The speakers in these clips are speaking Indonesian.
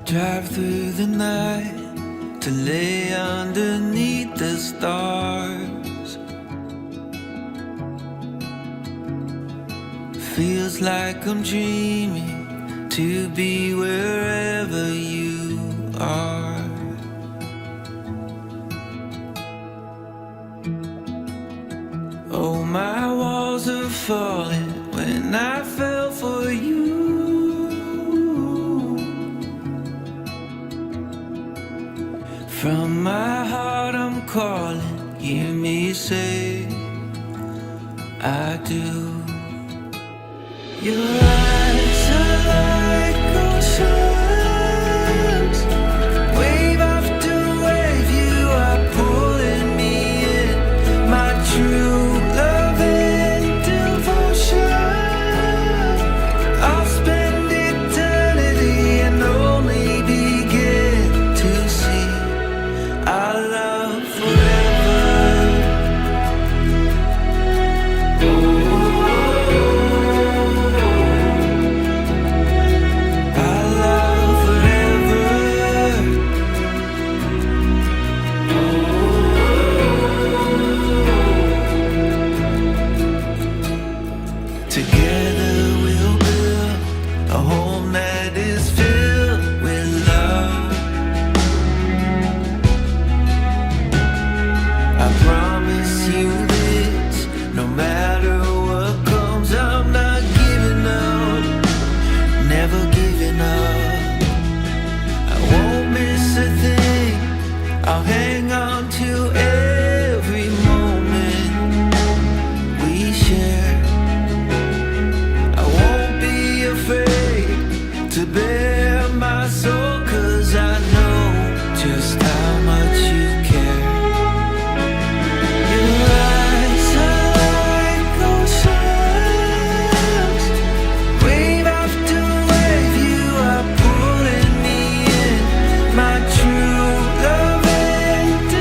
Drive through the night to lay underneath the stars. Feels like I'm dreaming to be wherever you are. Oh, my walls are falling when I fell for you. From my heart I'm calling, hear me say I do. Your eyes are like oceans, wave after wave you are pulling me in. My true love and devotion, I'll spend eternity and only begin to see our love forever. Our love forever. Together we'll build a home that is filled with love. I promise you this, no matter what comes, I'm not giving up, never giving up. I won't miss a thing, I'll hang on to every moment we share. I won't be afraid to bare my soul, 'cause I know just how much you care. Your eyes are like oceans, wave after wave you are pulling me in. My true love and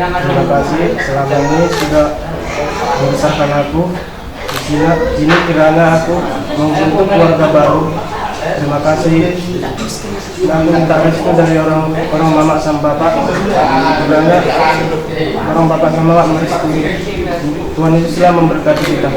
Terima kasih selama ini sudah membesarkan aku. Di sini kiranya aku membentuk keluarga baru. Terima kasih. Aku minta restu dari orang mama sama bapak. Kiranya orang bapak sama bapak merestui. Tuhan Yesus telah memberkati kita.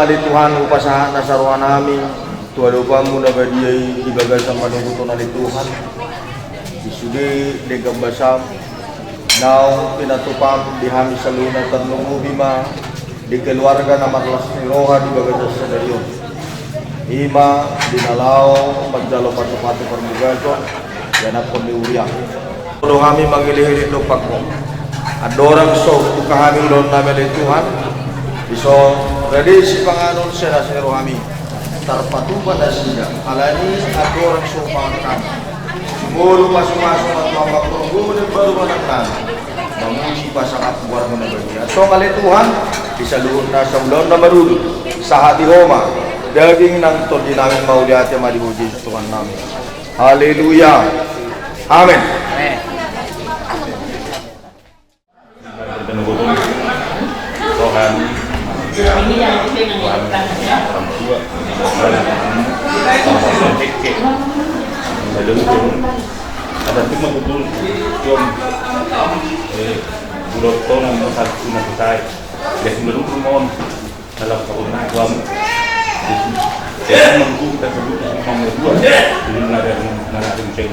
Di Tuhan upasahan nasarwa namin Tuhan lupamu na badiyay ibagal sa manugutunan ni Tuhan isudi degam basam naong pinatupam di hami sa luna tanong ubima di keluarga na matlas ni Roha di bagal sa dayon ima dinalaw magdalo patu-patu permugato yanap pun diuriang do kami mangilihili lupak mo adorang so kami lon namin ni Tuhan iso ready si panganon siya na si Rohami tarpatupan na siya alani at orang sumpang kami sumulo pa sumasong at mga progrunin baru manangnan mamuji pa sa kapuar mo na bagya so kalituhan isaluon na sa ulon na marulot sa hati Homa daging ng todi namin mauli at yung marihuji sa Tuhan namin Hallelujah Amen ini yang penting orang tua ada cuma betul jom buloton nomor satu nomor saya dia sebelum rumon dalam corona kamu dia menunggu kita sebut nomor dua jadi ada menceng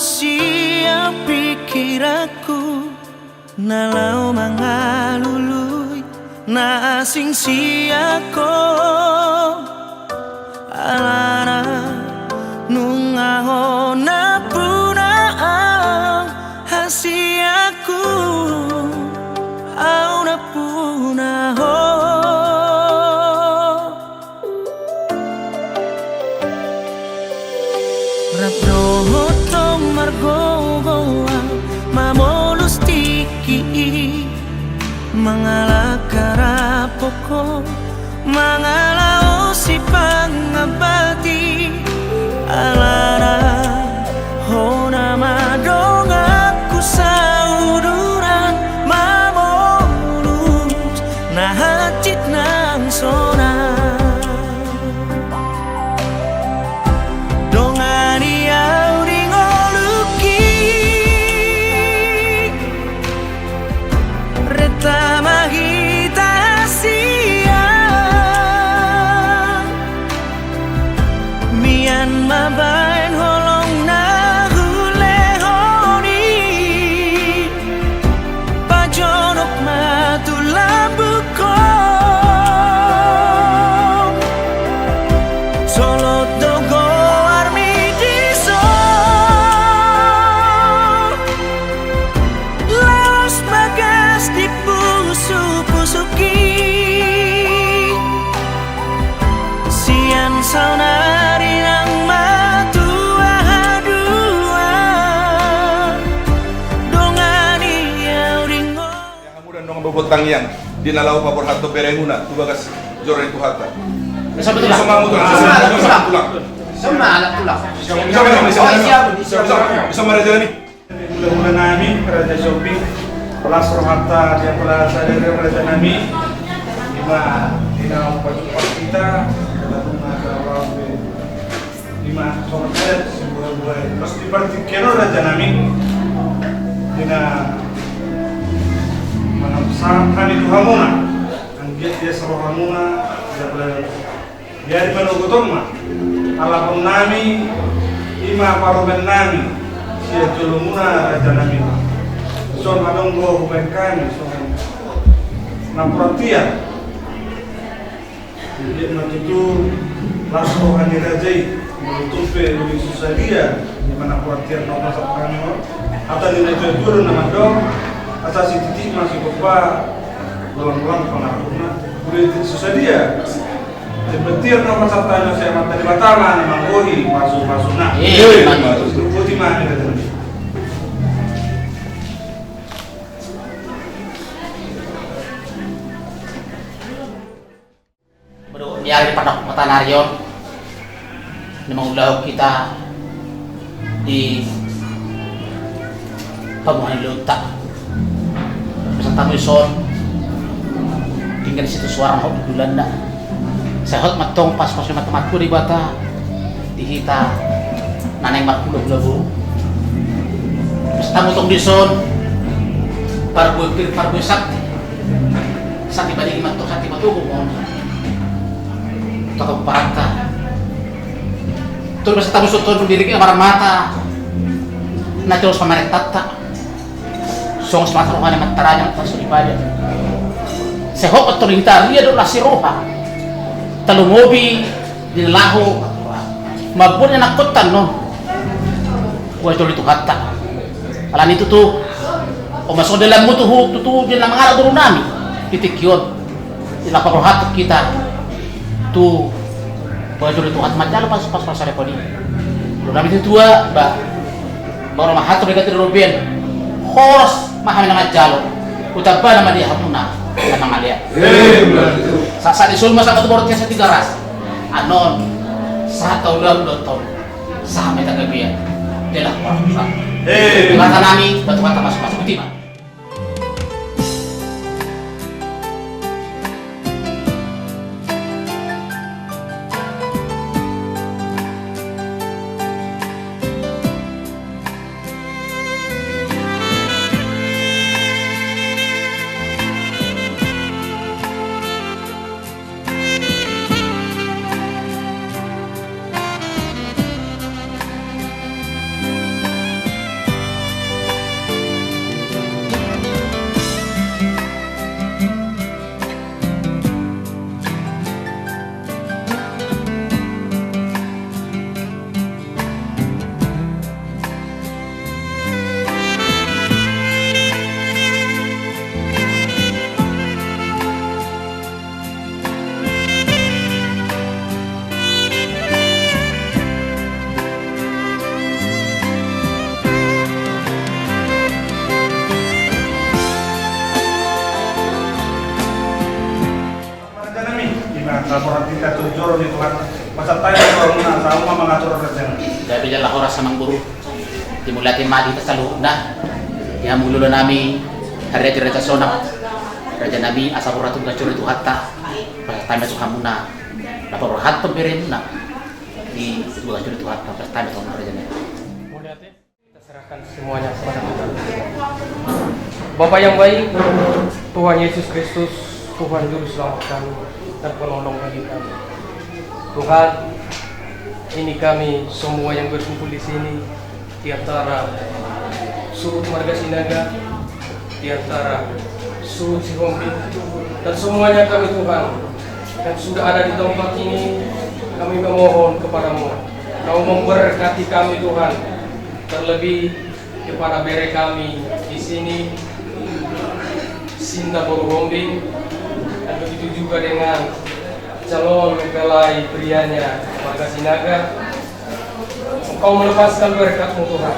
Malusia pikiraku nalau mangalului na asing siako alana nungaho na puna ang hasiaku au na puna ho Rabdo margogoa mamolus tiki mangalakara poko mangalao si pangabati alara hona madongaku sauduran mamolus na hajit nang sona potangian dinalau pabor hatto beremuna tu bagas jore itu hatta Bisa betul bisa mau tulang Sama alat tulang. bisa mereka ni Mula-mula namin Raja Shopping kelas Rohata dia pula sadari Raja Nami lima pagi kita lalu orang lima sobat sebuah terus dipertikan Raja Nami dina mana kami tu hamuna anggit dia seluruh hamuna dia pula dia di mana gotoma alapun nami lima paroben nami dia julumuna Raja Nami so manong go huben kami so nampuratia jadi matutu langsung hani rajai menutupi lebih susah dia di mana perhatian nomor satu kami atau nilai turun nama dong atau si titik masih beberapa ulang-ulang pengaruhnya boleh susah dia betir nomor satu kami saya mata di Batam manggohi masuk nah putih mana kata nabi Biar di Padok Kota Narion mengulau kita di Pamuhan Luta beserta Muson tinggal di situ suara hot di bulan dah saya hot matong pas matematku di bata dihita naneng matpulau bulu beserta mutong di son parbuir sakti balik matok sakti matuku mohon atau parata terus kita musuh tuh diri kita marah mata na terus pamaret tata song semata rohani mataranya terus ibadah sehok otorita dia do lasi roha talumobi dinalahu mabun na kotan no gua itu hatta alan itu tuh o masuk dalam mutu tuh dia mengarah turun nami titikyon ila paprohat kita tu baju itu hat macam pas pasar repodi. Lu nabi itu tua, baru mahat tu dekat Ruben. Horos maham nama jalo. Utapa nama dia hamuna nama ngalia. Saat disulma sama tu baru tiasa 3 ras. Anon satu ulang 2 tahun. Sama kita kebiar. Delah orang. Kata nami batu kata masuk timah. laporan tingkat joro di Tuhan masa tanya orang sama mengatur kerjaan dari jalan horas sama guru dimulatin madi tersalu nah ya mulu nami hari cerita sonap raja nabi asapuratum gacur itu hatta pas tanya tu hamuna lapor hat pemberin nah di dua gacur itu hatta pas tanya tu raja nabi kita serahkan semuanya kepada Tuhan. Bapa yang baik, Tuhan Yesus Kristus, Tuhan Juru Selamat kami dan penolong bagi kami. Tuhan, ini kami semua yang berkumpul di sini di antara suruh Marga Sinaga, di antara suruh Cihombi, dan semuanya kami Tuhan yang sudah ada di tempat ini, kami memohon kepadamu, Kau memberkati kami Tuhan, terlebih kepada bere kami di sini, Sinta Boruhombing, dan begitu juga dengan calon mempelai prianya Marga Sinaga. Engkau melepaskan berkat-Mu Tuhan,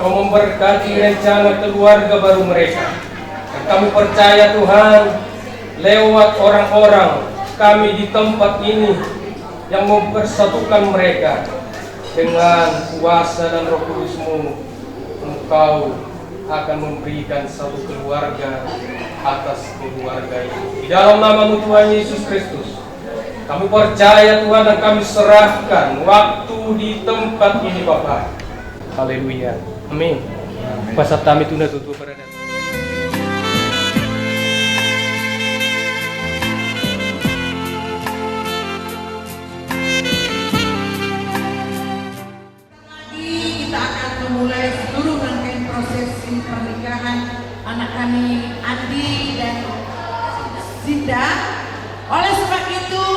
Kau memberkati rencana keluarga baru mereka, dan kami percaya Tuhan, lewat orang-orang kami di tempat ini yang mempersatukan mereka dengan kuasa dan Roh Kudus-Mu, Engkau akan memberikan satu keluarga atas keluarga ini. Di dalam nama Tuhan Yesus Kristus, kami percaya Tuhan dan kami serahkan waktu di tempat ini Bapa. Haleluya. Amin. Pasal kami tunda tutup berada. Kita akan memulai seluruh rangkaian prosesi pernikahan anak kami Andi dan Zinda. Oleh sebab itu,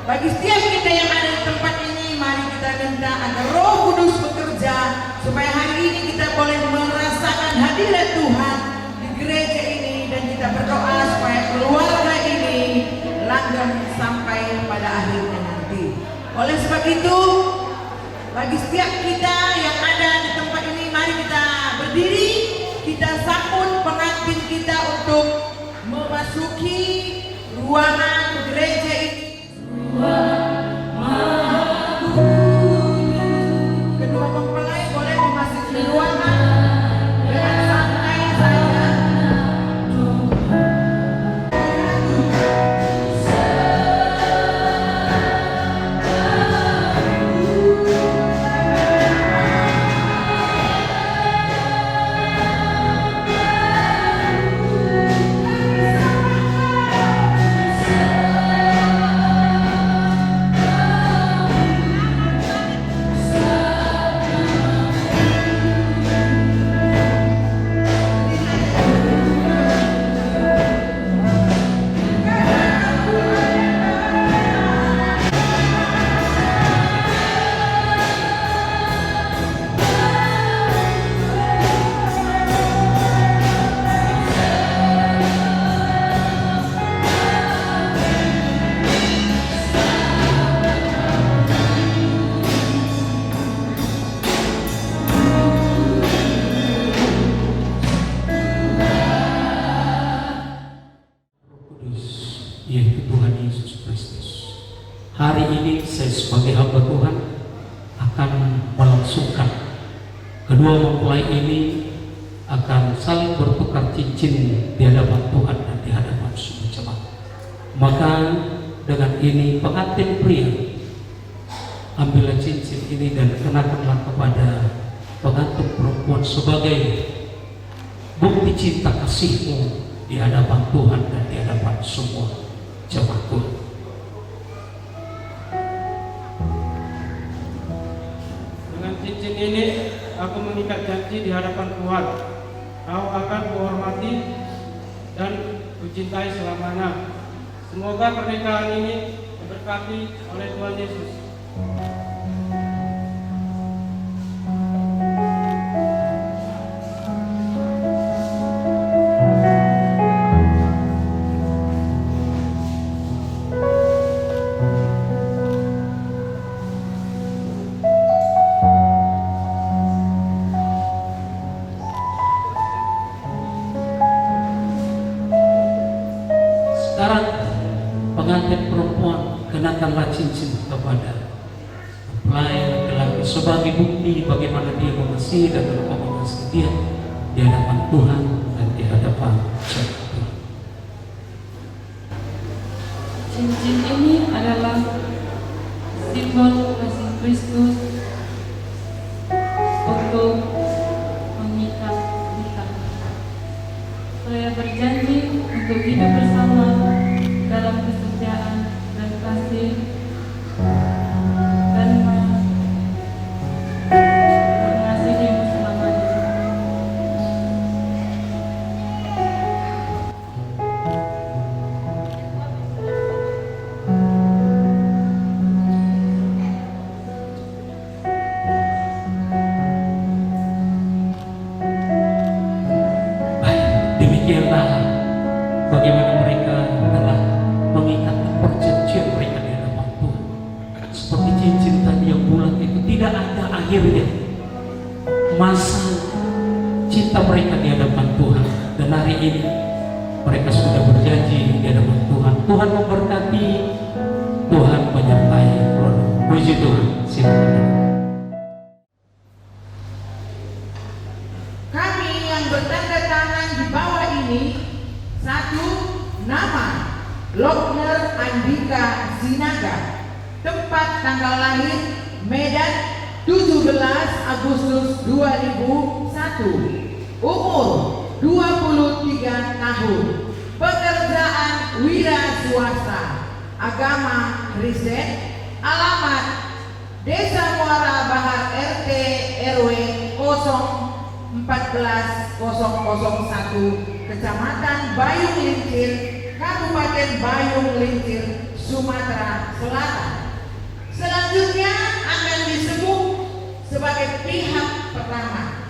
bagi setiap kita yang ada di tempat ini, mari kita minta agar Roh Kudus bekerja supaya hari ini kita boleh merasakan hadirat Tuhan di gereja ini, dan kita berdoa supaya keluarga ini langgeng sampai pada akhirnya nanti. Oleh sebab itu, bagi setiap kita yang ada di tempat ini, mari kita berdiri, kita sambut pengantin kita untuk memasuki ruangan gereja ini. Kedua mempelai boleh memasuki ruangan dengan santai saja. Yaitu Tuhan Yesus Kristus. Hari ini saya sebagai hamba Tuhan akan melangsungkan kedua mempelai ini akan saling bertukar cincin di hadapan Tuhan dan di hadapan semua jemaat. Maka dengan ini pengantin pria, ambillah cincin ini dan kenakanlah kepada pengantin perempuan sebagai bukti cinta kasihmu di hadapan Tuhan dan di hadapan semua jemaat Tuhan. Dengan cincin ini aku mengikat janji di hadapan Tuhan. Kau akan kuhormati dan kucintai selamanya. Semoga pernikahan ini diberkati oleh Tuhan Yesus. Sekarang pengantin perempuan kenakanlah cincin kepada mempelai laki-laki sebagai bukti bagaimana dia mengasihi dan Engkau mengasihi dia di hadapan Tuhan dan di hadapan jemaat Tuhan. Cincin ini adalah simbol kasih Kristus untuk mengikat kita. Saya berjanji untuk hidup bersama dalam kesetiaan dan kasih dan mengasihimu selamanya. Demikianlah bagaimana mereka telah mengikat perjanjian mereka di hadapan Tuhan. Seperti cincin tadi yang bulat itu tidak ada akhirnya. Masa cinta mereka di hadapan Tuhan dan hari ini mereka sudah berjanji di hadapan Tuhan. Tuhan memberkati, Tuhan menyertai. Puji Tuhan. Silakan. Kami yang bertanda tangan di bawah ini, 1. Nama Lokner Andika Sinaga, tempat tanggal lahir Medan 17 Agustus 2001, umur 23 tahun, pekerjaan wira swasta, agama Kristen, alamat Desa Muara Bahar RT RW 014.001 Kecamatan Bayung Lincir, Kabupaten Bayung Lincir, Sumatera Selatan. Selanjutnya akan disebut sebagai pihak pertama.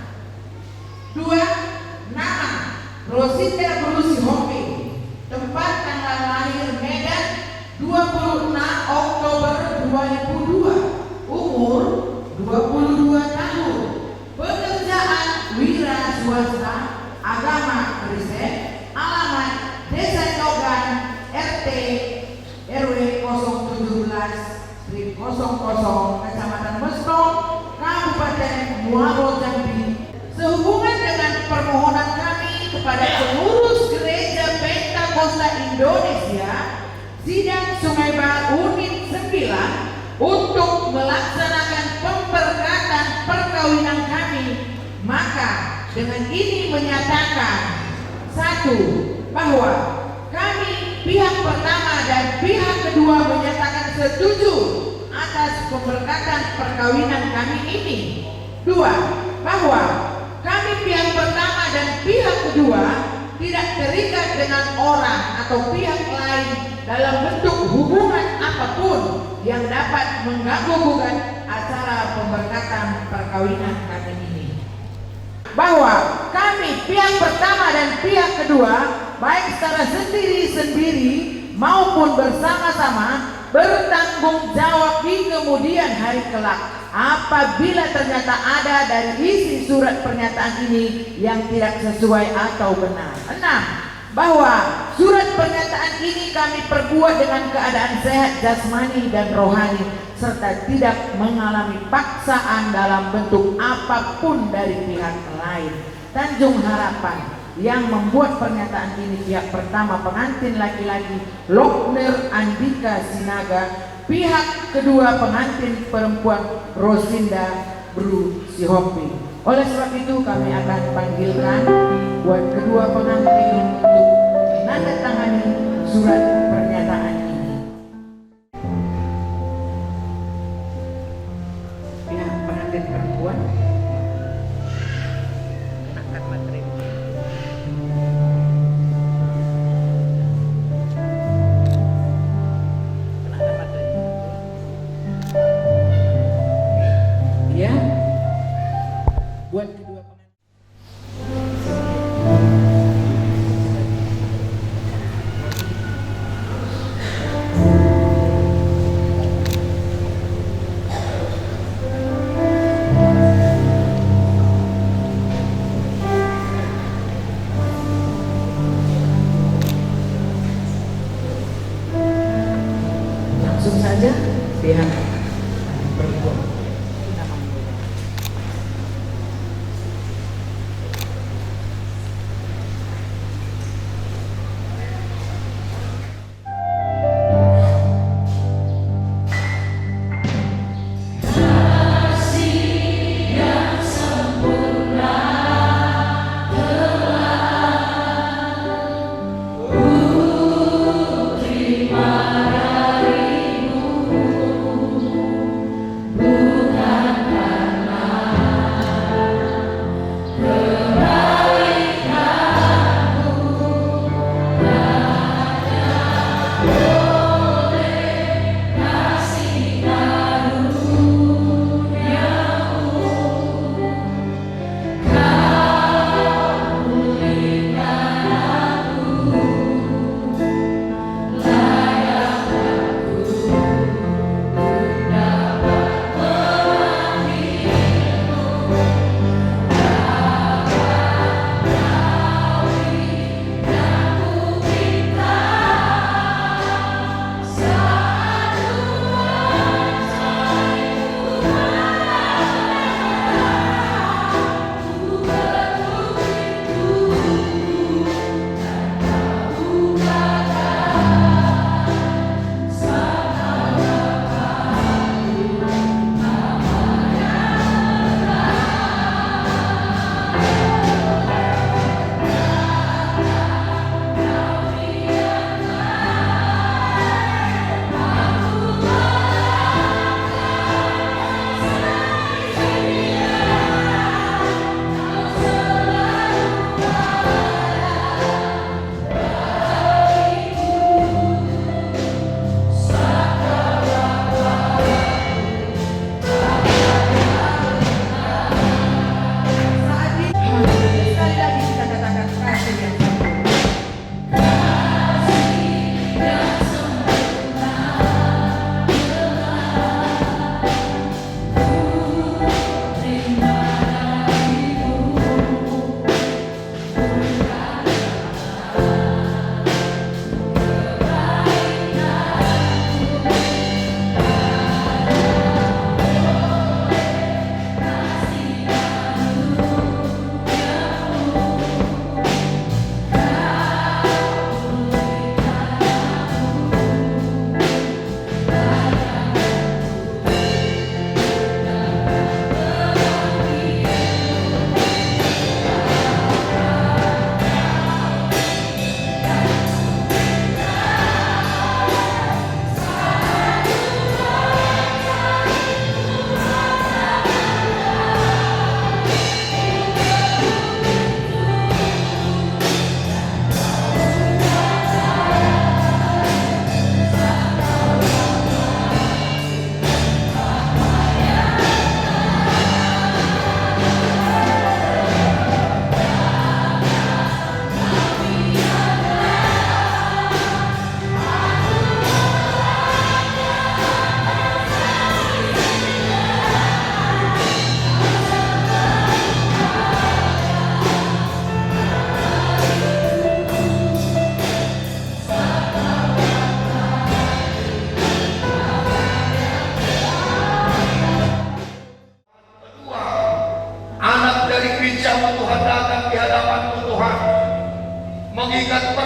2. Nama Rosinda Brusi Hopi, tempat tanggal lahir Medan 26 Oktober 2002, umur 22 tahun, pekerjaan wira swasta, agama Kristen, alamat Desa Cogan RT RW 017/00 Kecamatan Mestong, Kabupaten Muaro Jambi. Sehubungan dengan permohonan kami kepada pengurus Gereja Pentakosta Indonesia Sidang Sungai Bahar Unit 9 untuk melaksanakan pemberkatan perkawinan kami, maka dengan ini menyatakan 1. Bahwa kami pihak pertama dan pihak kedua menyatakan setuju atas pemberkatan perkawinan kami ini. 2. Bahwa kami pihak pertama dan pihak kedua tidak terikat dengan orang atau pihak lain dalam bentuk hubungan apapun yang dapat mengganggu acara pemberkatan perkawinan kami ini. Bahwa kami pihak pertama dan pihak kedua baik secara sendiri-sendiri maupun bersama-sama bertanggung jawab di kemudian hari kelak apabila ternyata ada dari isi surat pernyataan ini yang tidak sesuai atau benar. 6. Bahwa surat pernyataan ini kami perbuat dengan keadaan sehat jasmani dan rohani serta tidak mengalami paksaan dalam bentuk apapun dari pihak lain. Tanjung Harapan yang membuat pernyataan ini pihak pertama pengantin laki-laki Lokner Andika Sinaga, pihak kedua pengantin perempuan Rosinda Brusi Hopi. Oleh sebab itu kami akan panggilkan buat kedua pengantin untuk menandatangani surat pernyataan ini. Pihak pengantin perempuan akan menerima. Ya, buat kedua pengantin. Langsung saja pihak perempuan.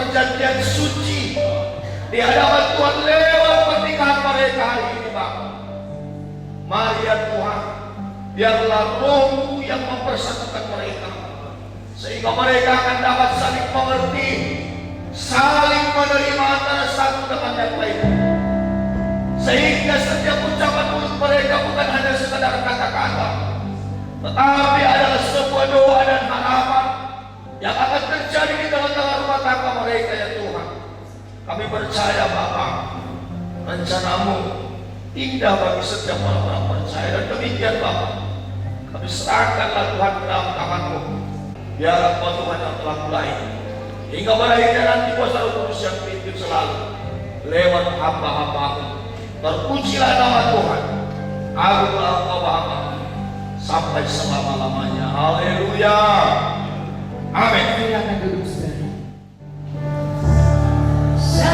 perjanjian suci di hadapan Tuhan lewat pernikahan mereka hari ini, Bapa. Mari ya Tuhan, biarlah Roh-Mu yang mempersatukan mereka, sehingga mereka akan dapat saling mengerti, saling menerima antara satu dengan yang lain, sehingga setiap ucapan mulut mereka bukan hanya sekadar kata-kata, tetapi adalah sebuah doa dan harapan yang akan terjadi di tengah-tengah rumah tangga mereka ya Tuhan. Kami percaya Bapa, rencana-Mu indah bagi setiap orang-orang percaya, dan demikian Bapa, kami serahkanlah Tuhan ke dalam tangan-Mu. Biarlah Engkau Tuhan yang telah mulai, hingga pada akhirnya nanti kuasa Roh Kudus yang pimpin selalu lewat hamba-hamba-Mu. Terpujilah nama Tuhan, agunglah Engkau Bapa, sampai selama-lamanya. Haleluya. Amin. Silakan duduk saudara. Oh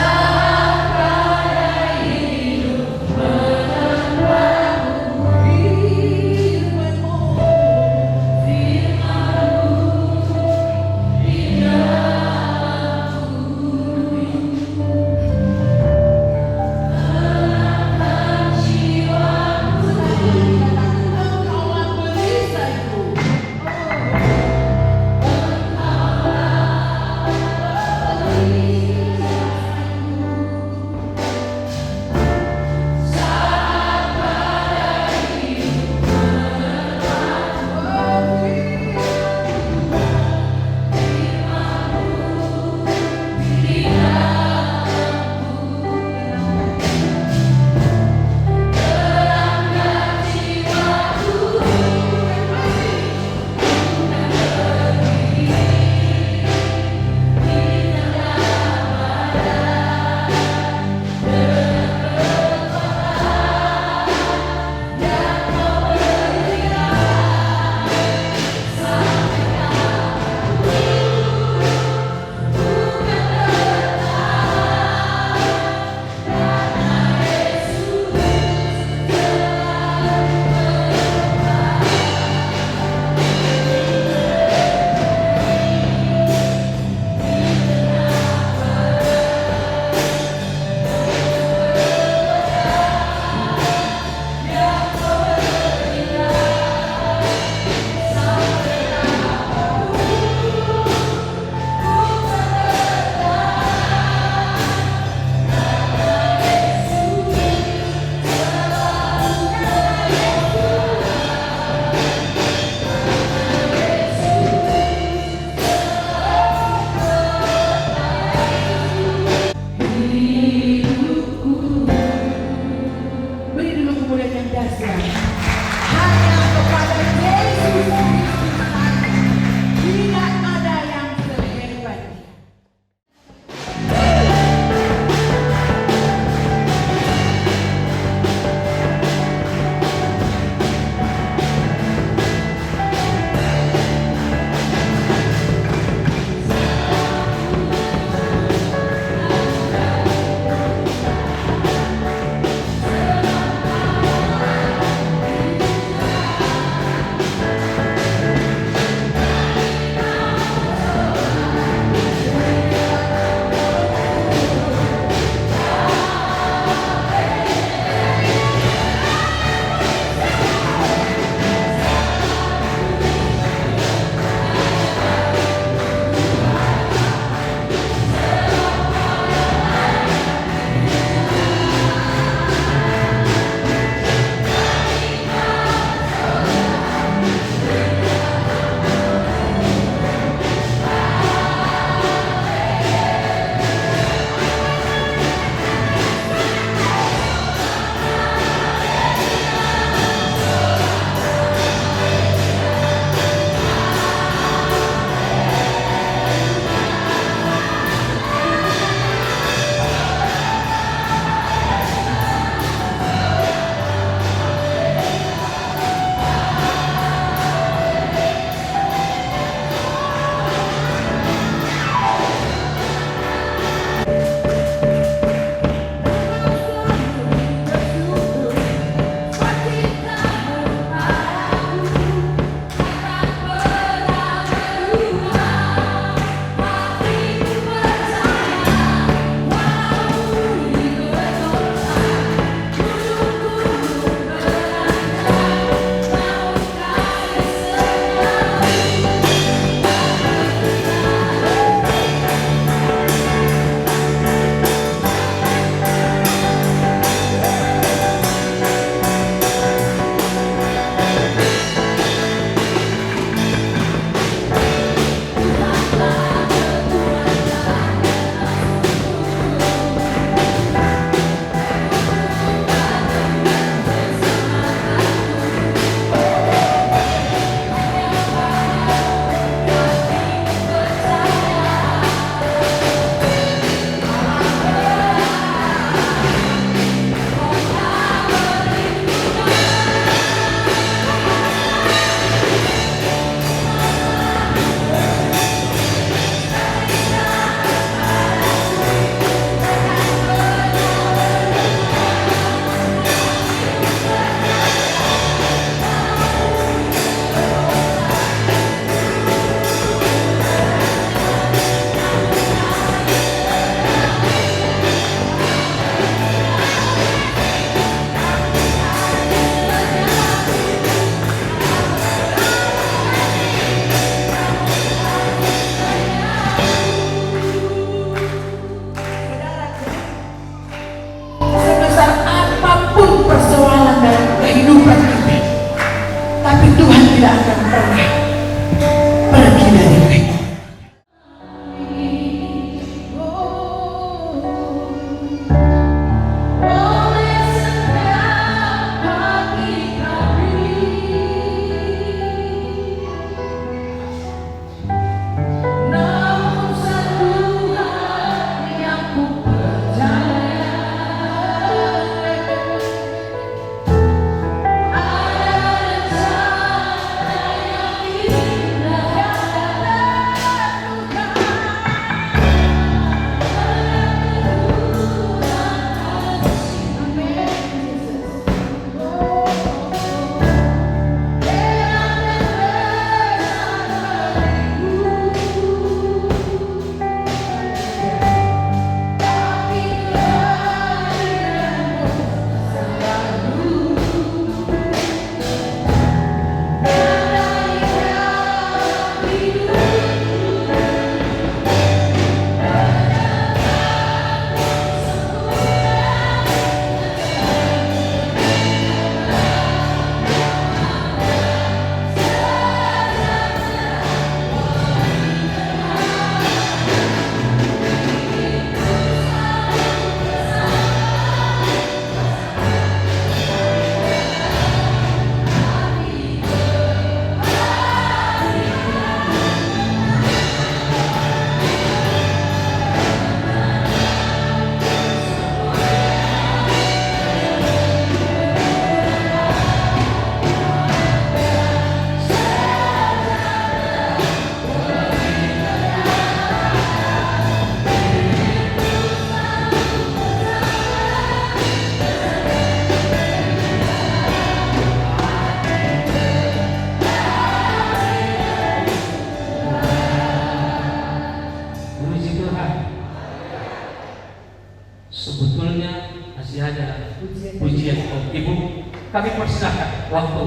kami persilakan waktu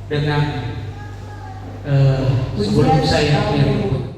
dengan sebelum saya berikut.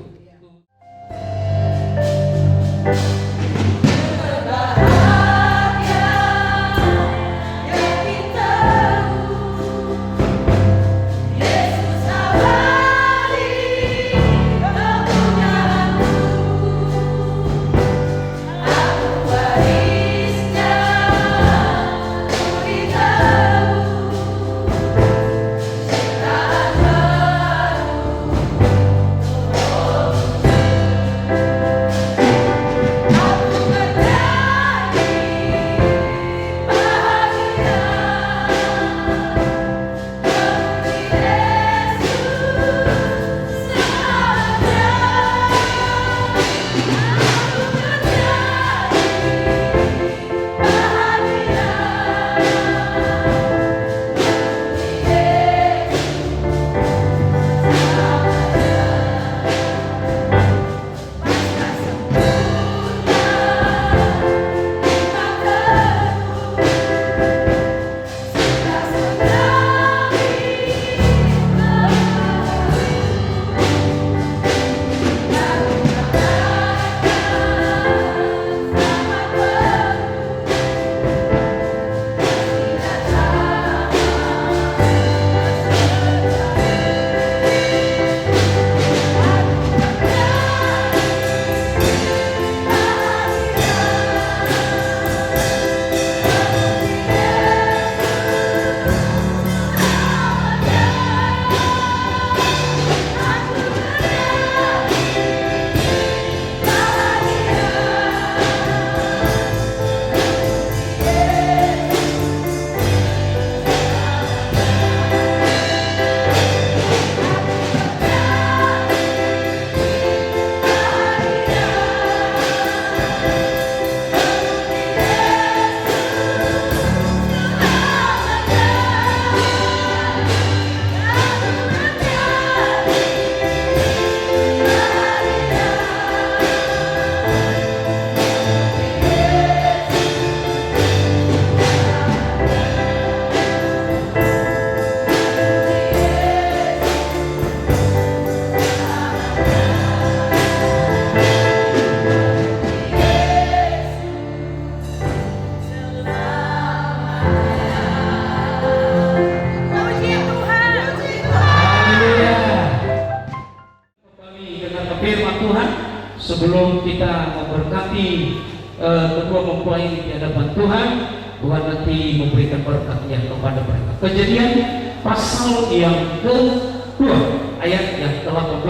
Sebelum kita memberkati kedua mempelai di hadapan Tuhan, Tuhan nanti memberikan berkatnya kepada mereka. Kejadian pasal yang kedua ayat yang ke-18.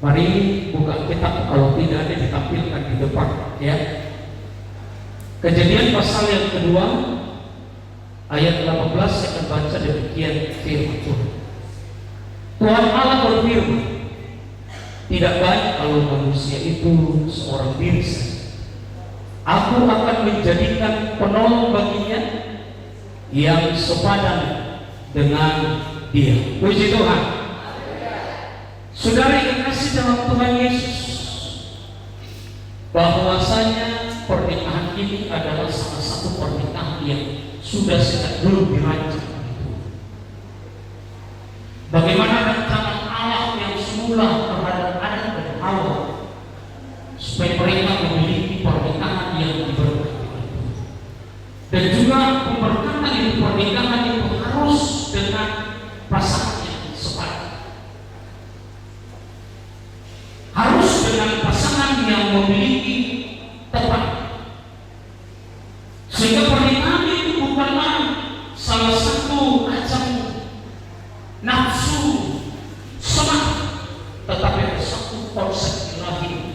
Mari buka kitab, kalau tidak ada ditampilkan di depan ya. Kejadian pasal yang kedua ayat 18, saya akan baca demikian firman Tuhan. Tuhan Allah berfirman, tidak baik kalau manusia itu seorang diri saja. Aku akan menjadikan penolong baginya yang sepadan dengan dia. Puji Tuhan. Saudara yang kasih dalam Tuhan Yesus, bahwasanya pernikahan ini adalah salah satu pernikahan yang sudah sejak dulu dirancang. Bagaimana rencana Allah yang semula terhadap Adam dan Hawa supaya mereka memiliki pernikahan yang diberkati, dan juga pemberkatan di pernikahan itu harus dengan pasangan yang sepadan, harus dengan pasangan yang memiliki tepat, sehingga pernikahan itu bukanlah salah satu ajang nafsu senang, tetapi ada satu konsep ilahi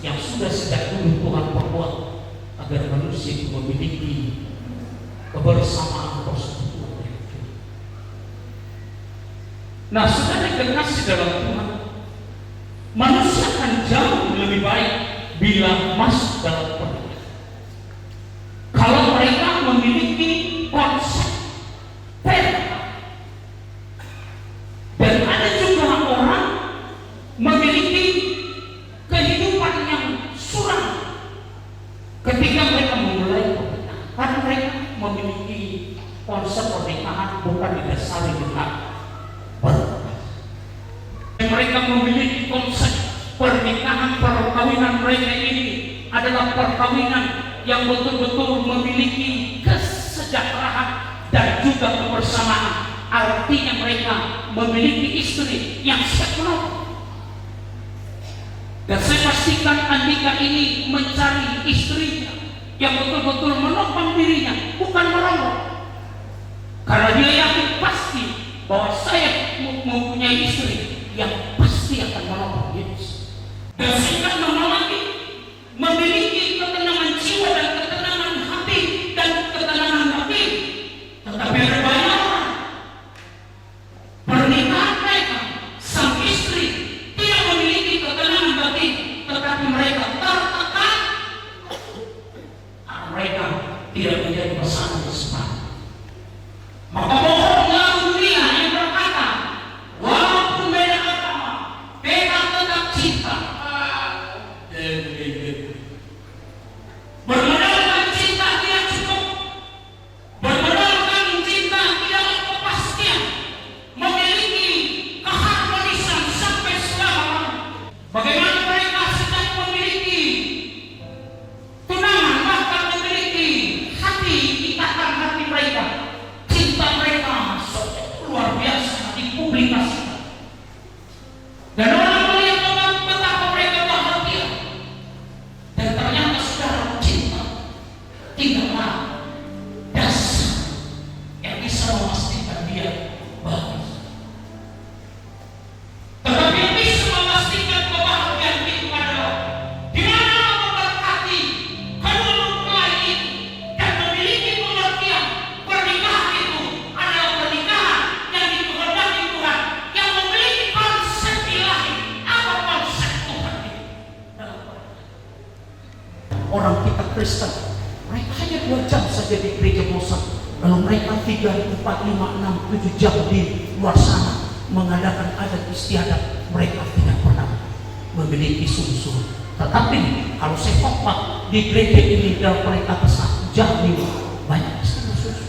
yang sudah sejak dulu Tuhan perbuat agar manusia itu memiliki kebersamaan persekutuan. Nah, saudara yang kasih dalam Tuhan, manusia akan jauh lebih baik bila masuk dalam pernikahan kalau mereka memiliki konsep perda. Dan ada juga orang memiliki kehidupan yang suram ketika mereka memulai pernikahan, karena mereka memiliki pernikahan perkawinan mereka ini adalah perkawinan yang betul-betul memiliki kesejahteraan dan juga kebersamaan. Artinya mereka memiliki istri yang siap menolong. Dan saya pastikan Andika ini mencari istrinya yang betul-betul menopang dirinya, bukan merongrong. Karena dia yakin pasti bahwa saya mempunyai istri yang pasti akan menopang Yesus. Dan saya lagi memiliki ketenangan jiwa dan ketenangan hati dan ketenangan hati. Tetapi ada banyak orang pernikahan mereka, sang istri tidak memiliki ketenangan hati, tetapi mereka tertekan. Mereka tidak menjadi pasangan sepadan. Maka bohonglah dunia yang berkata, walaupun beda agama, beda tetap cinta. Bermodalkan cinta tidak cukup, bermodalkan cinta tidaklah kepastian, memiliki keharmonisan sampai selama-lamanya. Bagaimana mereka sedang memiliki tunangan, bahkan memiliki hati, ikatan hati mereka, cinta mereka luar biasa dipublikasikan. Dan orang melihat betapa mereka bahagia. Dan ternyata saudara, cinta tidaklah dasar yang bisa memastikan dia bahagia. Tetapi yang bisa memastikan kebahagiaan itu adalah di mana memberkati kedua mempelai ini dan memiliki pengertian pernikahan itu adalah pernikahan yang dikehendaki Tuhan, yang memiliki konsep ilahi. Apa konsep Tuhan itu? Orang kita Kristen, mereka hanya 2 jam saja di gereja bosan, lalu mereka 3, 4, 5, 6, 7 jam di luar sana mengadakan adat istiadat. Mereka tidak pernah memiliki sungguh-sungguh. Tetapi kalau saya khotbah di gereja ini dalam mereka besar jam 5 banyak sungguh-sungguh.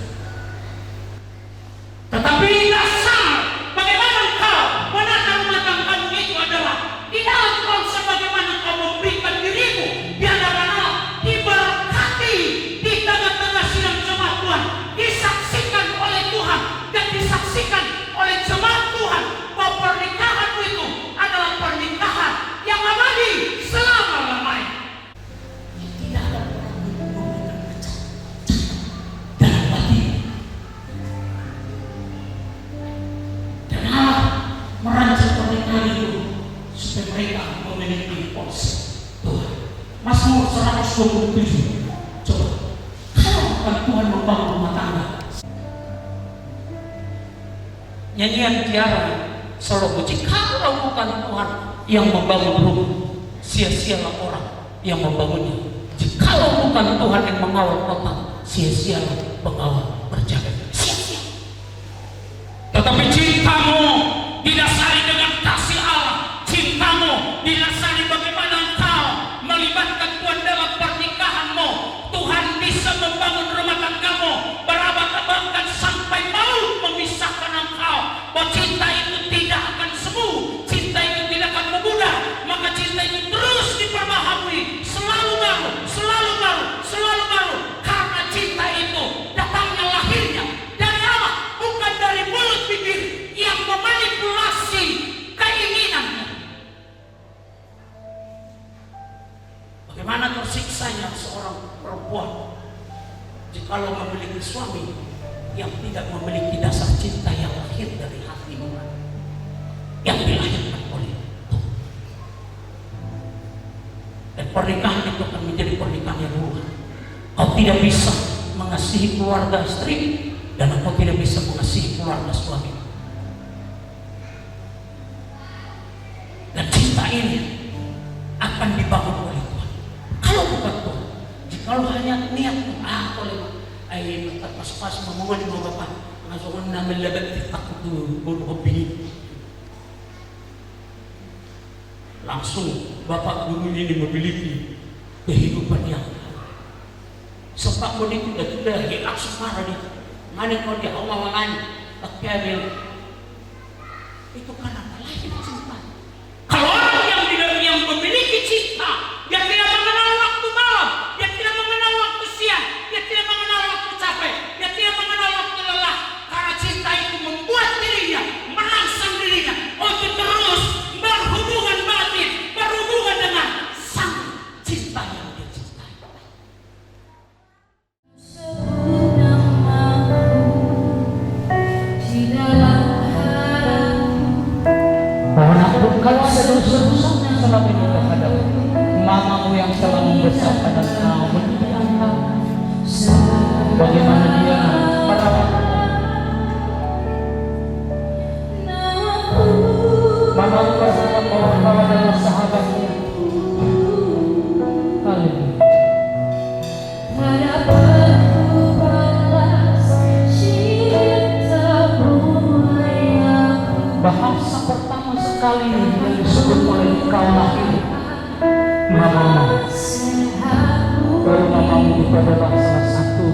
Tetapi dasar bagaimana engkau menata rumah tanggamu itu adalah di dalam konsep bagaimana engkau memberikan dirimu di hadapan Allah, diberkati di tengah-tengah sidang jemaat Tuhan, disaksikan oleh Tuhan dan disaksikan oleh jemaat Tuhan bahwa pernikahanmu itu adalah pernikahan yang abadi selama-lamanya. Tidak ada orang yang memberikan pecah dalam hati. Dan Allah merancang pernikahan itu supaya mereka memiliki konsep Tuhan. Mazmur 127. Coba, kalau bukan Tuhan membangun rumah tangga. Nyanyian Tiara Solo Puji, kalau bukan Tuhan yang membangun rumah, sia-sialah orang yang membangunnya. Jikalau bukan Tuhan yang mengawal kota, sia-sialah pengawal berjaga. Sia-sia. Tetapi cintamu didasari dengan kasih Allah, cintamu didasari bagaimana engkau melibatkan Tuhan dalam pernikahanmu. Tuhan bisa membangun rumah tanggamu, berabad-abadkan sampai maut memisahkan engkau. Bahwa cinta itu tidak akan semu, cinta itu tidak akan memudar, maka cinta itu terus diperbaharui, selalu baru, selalu baru, selalu baru. Karena cinta itu datangnya lahirnya dari Allah, bukan dari mulut bibir yang memanipulasi keinginannya. Bagaimana tersiksanya seorang perempuan jikalau memiliki suami yang tidak memiliki dasar cinta yang lahir dari hati Tuhan, yang dilahirkan oleh Tuhan. Dan pernikahan itu akan menjadi pernikahan yang luar. Kau tidak bisa mengasihi keluarga istri dan kau tidak bisa mengasihi keluarga suami. Dan cinta ini akan dibangun oleh Tuhan. Kalau bukan Tuhan, jikalau hanya niat oleh ay pas mamungan yung mga bapak ngasukan namin labat takot bunuh hobi langsung bapak guru ini memiliki kehidupan yang sebab mo dito sudah langsung marah dia nganin ko dia Allah mangan takyabil itu karena lahir cinta. Kalau orang yang tidak yang Kalau ada dosa-dosanya selama ini terhadap mamamu yang telah membesarkan dan kau mendidik engkau, bagaimana dia merawat mamamu bersama kawan-kawan dan sahabatnya. Haleluya. Bahasa pertama sekali yang disebut oleh kau laki mamamu, baru mamamu itu adalah salah satu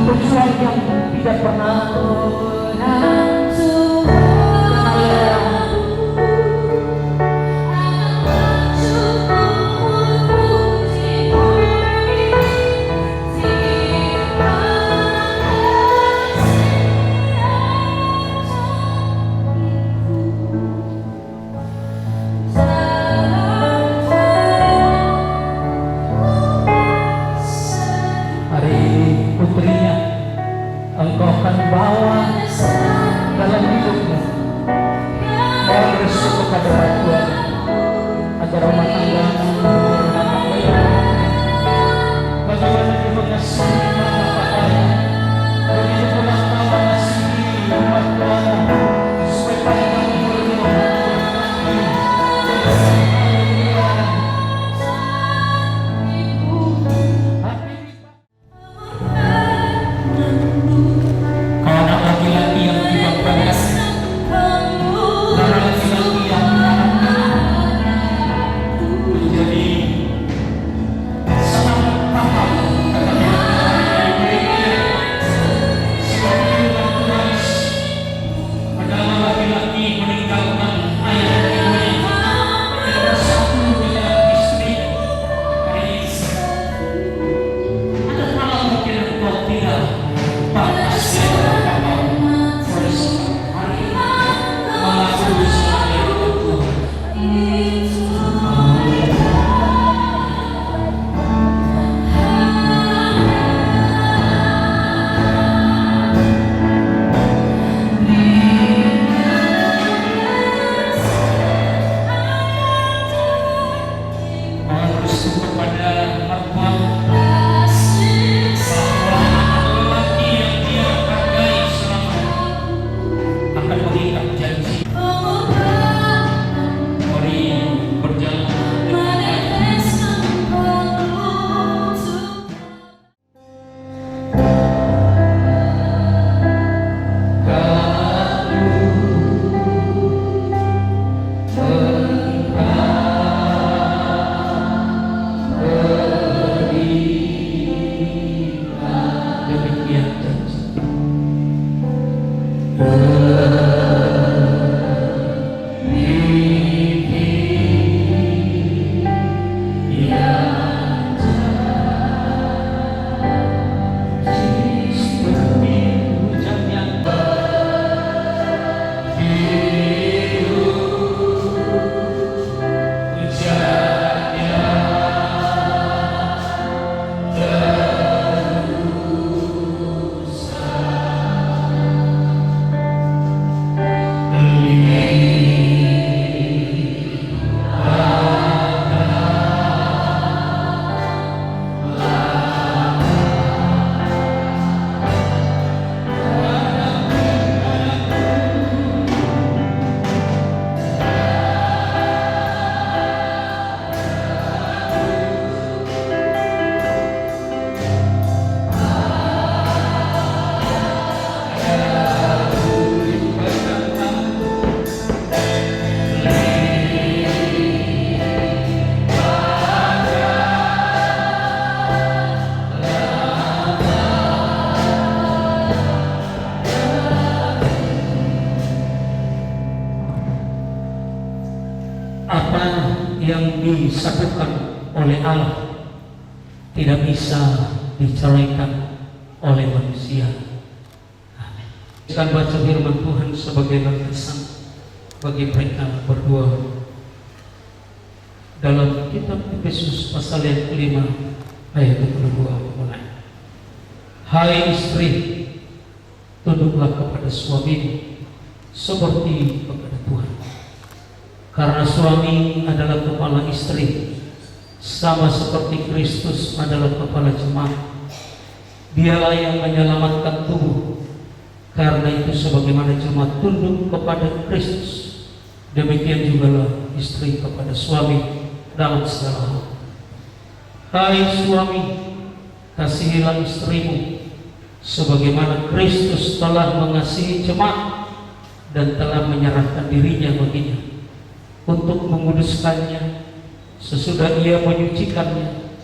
pejuang yang tidak pernah putrinya engkau akan bawa dalam hidupmu. Mohon restu kepada Tuhan agar rumah tangga bagaimana dia mengasihi mama papanya, begitu pula kau mengasihi umat Tuhan, supaya panjang umurmu. yang disatukan oleh Allah tidak bisa diceraikan oleh manusia. Amin. Kita baca firman Tuhan sebagai landasan bagi mereka berdua dalam kitab Efesus pasal yang kelima ayat 22 mulai. Hai istri, tunduklah kepada suamimu seperti kepada Tuhan. Karena suami adalah kepala istri, sama seperti Kristus adalah kepala jemaat. Dialah yang menyelamatkan tubuh. Karena itu sebagaimana jemaat tunduk kepada Kristus, demikian jugalah istri kepada suami dalam segala hal. Hai suami, kasihilah istrimu sebagaimana Kristus telah mengasihi jemaat dan telah menyerahkan dirinya baginya untuk menguduskannya sesudah ia menyucikannya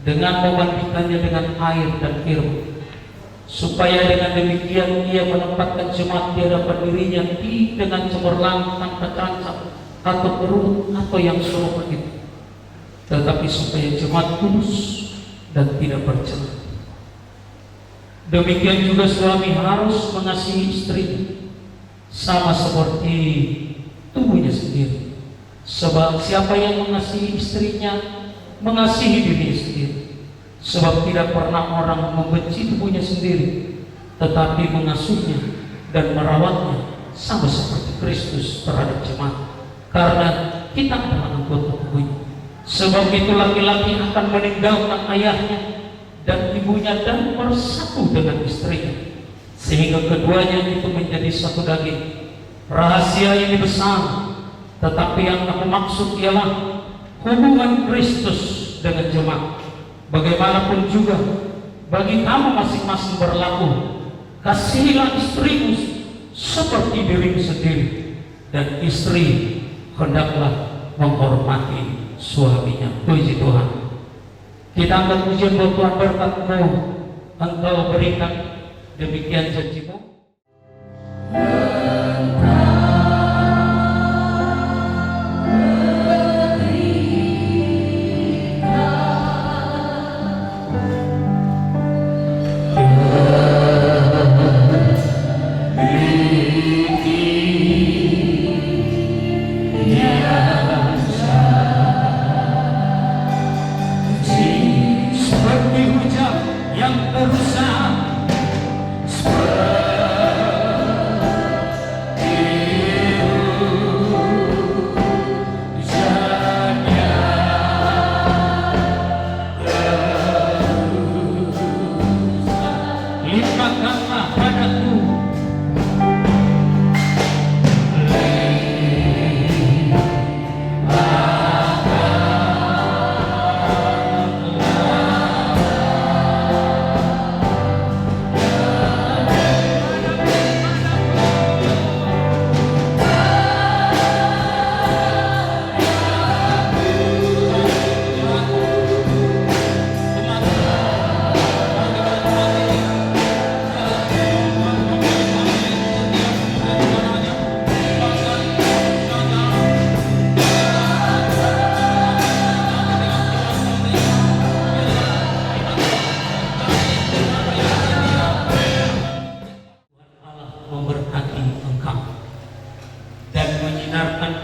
dengan memandikannya dengan air dan firman, supaya dengan demikian ia menempatkan jemaat di hadapan dirinya dengan cemerlang, tanpa cacat atau berut atau yang serupa itu, tetapi supaya jemaat kudus dan tidak bercela. Demikian juga suami harus mengasihi istrinya sama seperti tubuhnya sendiri. Sebab siapa yang mengasihi istrinya mengasihi dirinya sendiri. Sebab tidak pernah orang membenci tubuhnya sendiri, tetapi mengasuhnya dan merawatnya sama seperti Kristus terhadap jemaat, karena kita adalah anggota tubuhnya. Sebab itu laki-laki akan meninggalkan ayahnya dan ibunya dan bersatu dengan istrinya, sehingga keduanya itu menjadi satu daging. Rahasia ini besar, tetapi yang aku maksud ialah hubungan Kristus dengan jemaat. Bagaimanapun juga bagi kamu masing-masing berlaku, kasihilah istrimu seperti dirimu sendiri, dan istri hendaklah menghormati suaminya. Puji Tuhan. Kita angkat pujian buat Tuhan, berkat-Mu Engkau berikan, demikian janji-Mu.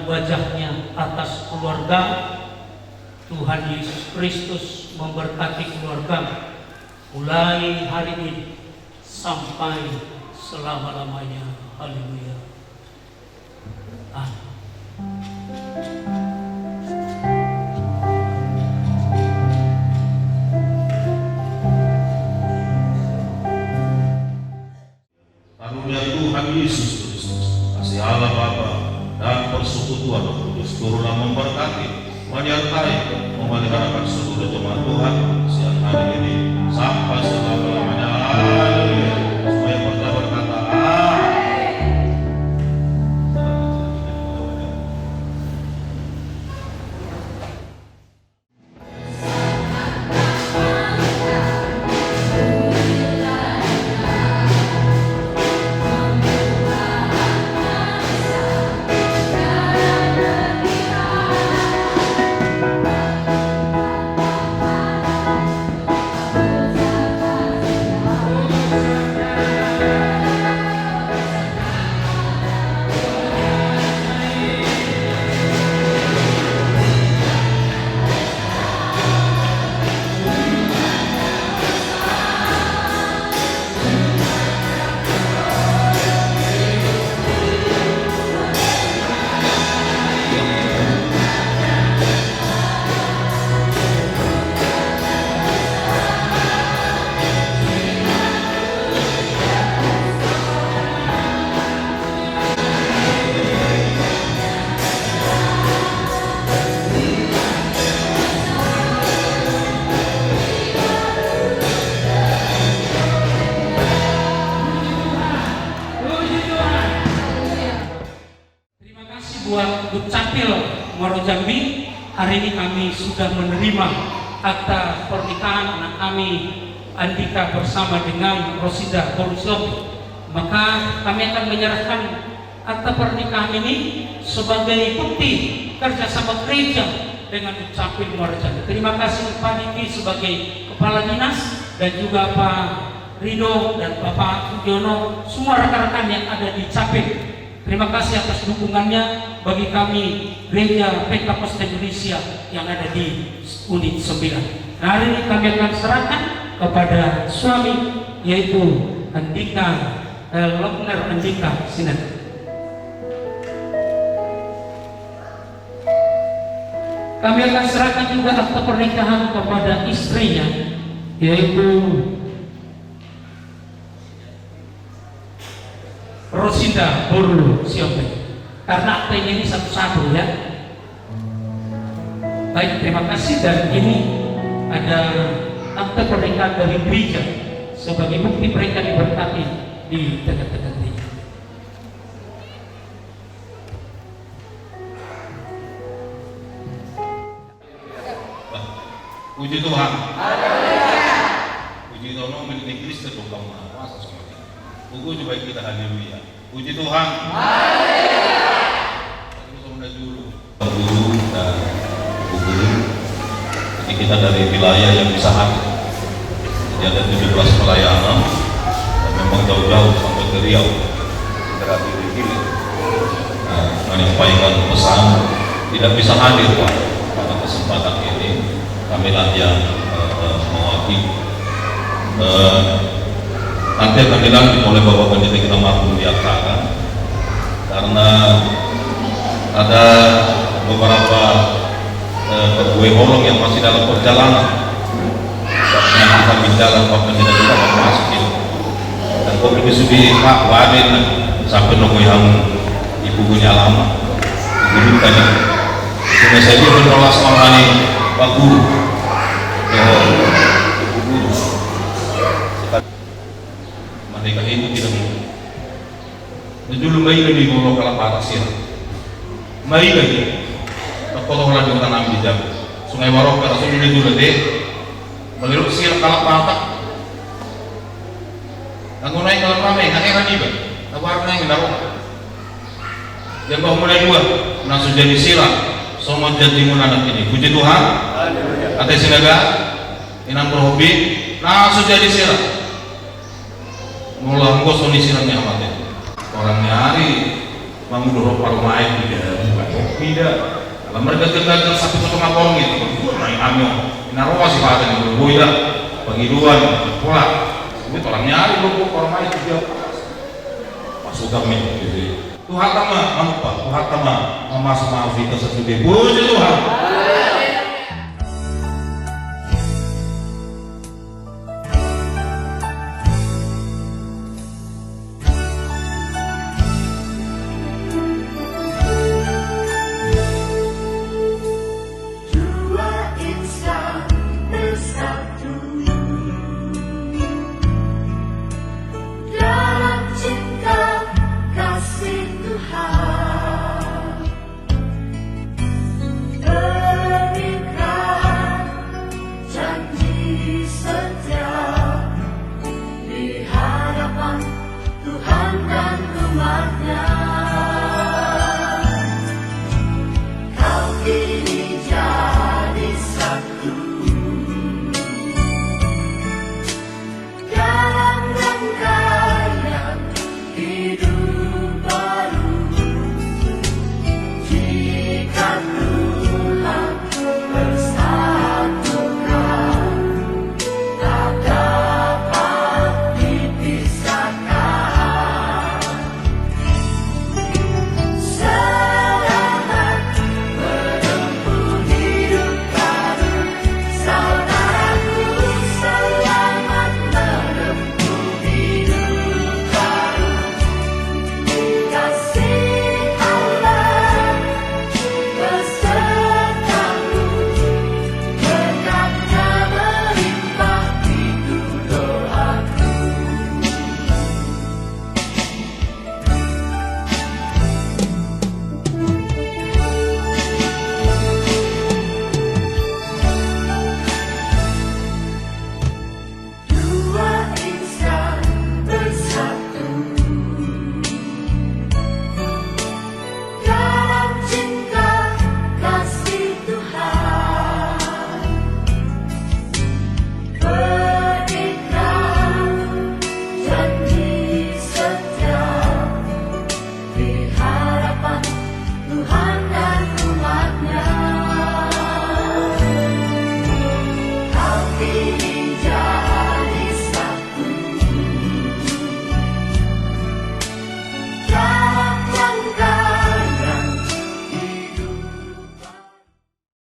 Wajahnya atas keluarga. Tuhan Yesus Kristus memberkati keluarga mulai hari ini sampai selama-lamanya. Haleluya. Amin. Karunia Tuhan Yesus Kristus, kasih Allah Bapa dan persekutuan Roh Kudus turunlah memberkati, menyertai, memeliharakan seluruh jemaat Tuhan siang hari ini sampai selama-lamanya. Haleluya. Supaya kita berkata Ketua Dukcapil Muaro Jambi, hari ini kami sudah menerima akta pernikahan anak kami Andika bersama dengan Rosida Borusiopi. Maka kami akan menyerahkan akta pernikahan ini sebagai bukti kerjasama gereja dengan Dukcapil Muaro Jambi. Terima kasih Pak Diki sebagai Kepala Dinas dan juga Pak Rido dan Bapak Sugiono, semua rekan-rekan yang ada di Capil. Terima kasih atas dukungannya bagi kami Gereja Pentakosta Indonesia yang ada di Unit 9. Nah, hari ini kami akan serahkan kepada suami, yaitu Andika Lokner Andika Sinet. Kami akan serahkan juga akta pernikahan kepada istrinya, yaitu Rosida Borusiopi. Karena akta ini satu-satu ya. Baik, terima kasih. Dan ini ada akta pernikahan dari gereja sebagai bukti mereka diberkati di tengah-tengah gereja. Puji Tuhan. Puji Tuhan, menjadi Kristus bukan masa semuanya. Puji coba kita haleluya. Puji Tuhan. Dulu dan guru. Jadi kita dari wilayah yang bisa hadir. Jadi ada 17 pelayanan dan memang jauh-jauh sampai ke Riau. Terakhir di sini. Menyampaikan pesan tidak bisa hadir Pak pada kesempatan ini. Kamilah yang mewakili. Nanti akan dilanjut oleh Bapak Pendeta kita mampu di acara karena ada beberapa kue holong yang masih dalam perjalanan yang kita bicara Bapak Pendeta kita akan masuk ini dan kopi sudah Pak Waden sampai nunggu yang ibu punya lama guru tadi sudah saya dia menolak selama ini Pak Guru Ibu Guru mereka itu tidak mungkin. Dulu bayi lagi ngomong kalau parah sih. Bayi lagi. Kalau orang di hutan ambil jam. Sungai Maroko langsung dulu deh. Melihat sih kalau patah. Aku naik kalau ramai, nggak heran juga. Aku harus naik naruh. Yang kau mulai dua, langsung jadi silang. Semua jadi anak ini. Puji Tuhan. Ada sinaga, inam berhobi, langsung jadi silang. Mula engkau soni silangnya amat ya. Orang nyari mengudur paruh main tidak. Kalau mereka gagal satu ngapong gitu, naik amyo. Naruh sih pada yang berboya, bagi dua pola. Ini orang nyari lu paruh main juga. Masuk kami gitu. Tuhan tama, mampu Tuhan tama, memasuk maaf itu sesudah. Puji Tuhan.